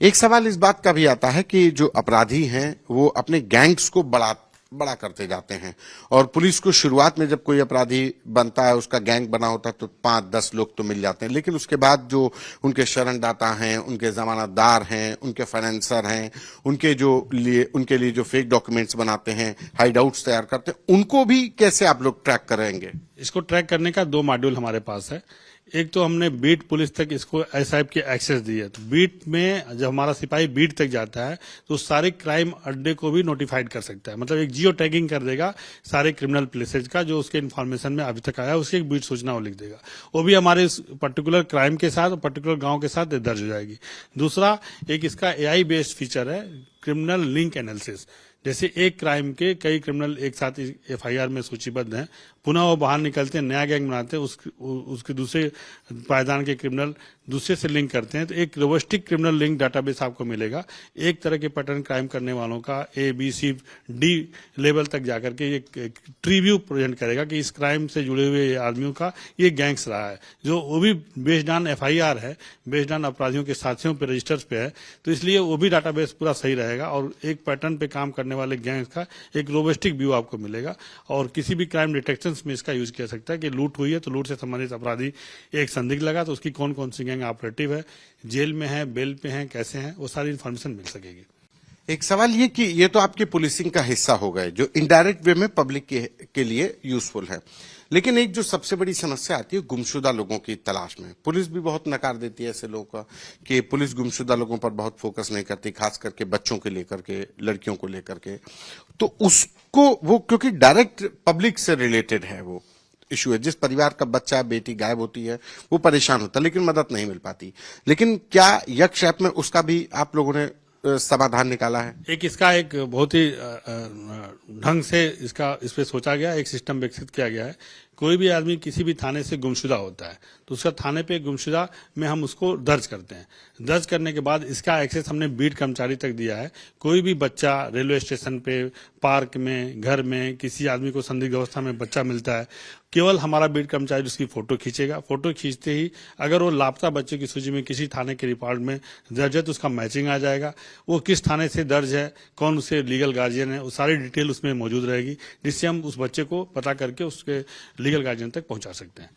एक सवाल इस बात का भी आता है कि जो अपराधी हैं वो अपने गैंग्स को बड़ा करते जाते हैं और पुलिस को शुरुआत में जब कोई अपराधी बनता है, उसका गैंग बना होता है तो 5-10 लोग तो मिल जाते हैं, लेकिन उसके बाद जो उनके शरणदाता हैं, उनके जमानतदार हैं, उनके फाइनेंसर हैं, उनके लिए जो फेक डॉक्यूमेंट्स बनाते हैं, हाइडआउट्स तैयार करते हैं, उनको भी कैसे आप लोग ट्रैक करेंगे? इसको ट्रैक करने का 2 मॉड्यूल हमारे पास है। एक तो हमने बीट पुलिस तक इसको एसआईएफ की एक्सेस दी है। तो बीट में जब हमारा सिपाही बीट तक जाता है तो सारे क्राइम अड्डे को भी नोटिफाइड कर सकता है, मतलब एक जियो टैगिंग कर देगा सारे क्रिमिनल प्लेसेज का जो उसके इन्फॉर्मेशन में अभी तक आया, उसकी एक बीट सूचना वो लिख देगा। वो भी हमारे इस पर्टिकुलर क्राइम के साथ, पर्टिकुलर गांव के साथ दर्ज हो जाएगी। दूसरा, एक इसका एआई बेस्ड फीचर है, क्रिमिनल लिंक एनालिसिस। जैसे एक क्राइम के कई क्रिमिनल एक साथ एफआईआर में सूचीबद्ध हैं, पुनः वो बाहर निकलते हैं, नया गैंग बनाते हैं, उसके दूसरे पायदान के क्रिमिनल दूसरे से लिंक करते हैं, तो एक रोबस्टिक क्रिमिनल लिंक डाटाबेस आपको मिलेगा। एक तरह के पैटर्न क्राइम करने वालों का A, B, C, D level तक जाकर के एक ट्री व्यू प्रेजेंट करेगा कि इस क्राइम से जुड़े हुए आदमियों का ये गैंग्स रहा है, जो वो भी बेस्ड ऑन एफआईआर है, बेस्ड ऑन अपराधियों के साथियों पे, रजिस्टर्स पे है। तो इसलिए वो भी डाटाबेस पूरा सही रहेगा और एक पैटर्न पे काम करने वाले गैंग्स का एक रोबस्टिक व्यू आपको मिलेगा। और किसी भी क्राइम डिटेक्शन में इसका यूज किया सकता है कि लूट हुई है तो लूट से संबंधित अपराधी एक संदिग्ध लगा तो उसकी कौन कौन सी गैंग ऑपरेटिव है, जेल में है, बेल पे है, कैसे हैं, वो सारी इन्फॉर्मेशन मिल सकेगी। एक सवाल ये कि ये तो आपकी पुलिसिंग का हिस्सा हो गए जो इनडायरेक्ट वे में पब्लिक के लिए यूजफुल है, लेकिन एक जो सबसे बड़ी समस्या आती है गुमशुदा लोगों की तलाश में। पुलिस भी बहुत नकार देती है ऐसे लोगों का कि पुलिस गुमशुदा लोगों पर बहुत फोकस नहीं करती, खास करके बच्चों को लेकर के, लड़कियों को लेकर के। तो उसको वो क्योंकि डायरेक्ट पब्लिक से रिलेटेड है, वो इशू है। जिस परिवार का बच्चा, बेटी गायब होती है वो परेशान होता है लेकिन मदद नहीं मिल पाती। लेकिन क्या यक्ष ऐप में उसका भी आप लोगों ने समाधान निकाला है? एक इसका एक बहुत ही ढंग से इसका इस पे सोचा गया, एक सिस्टम विकसित किया गया है। कोई भी आदमी किसी भी थाने से गुमशुदा होता है तो उसका थाने पे गुमशुदा में हम उसको दर्ज करते हैं। दर्ज करने के बाद इसका एक्सेस हमने बीट कर्मचारी तक दिया है। कोई भी बच्चा रेलवे स्टेशन पे, पार्क में, घर में किसी आदमी को संदिग्ध अवस्था में बच्चा मिलता है, केवल हमारा बीट कर्मचारी उसकी फोटो खींचेगा। फोटो खींचते ही अगर वो लापता बच्चे की सूची में किसी थाने के रिकॉर्ड में दर्ज है तो उसका मैचिंग आ जाएगा। वो किस थाने से दर्ज है, कौन उसे लीगल गार्जियन है, वो सारी डिटेल उसमें मौजूद रहेगी, जिससे हम उस बच्चे को पता करके उसके लीगल गार्जियन तक पहुंचा सकते हैं।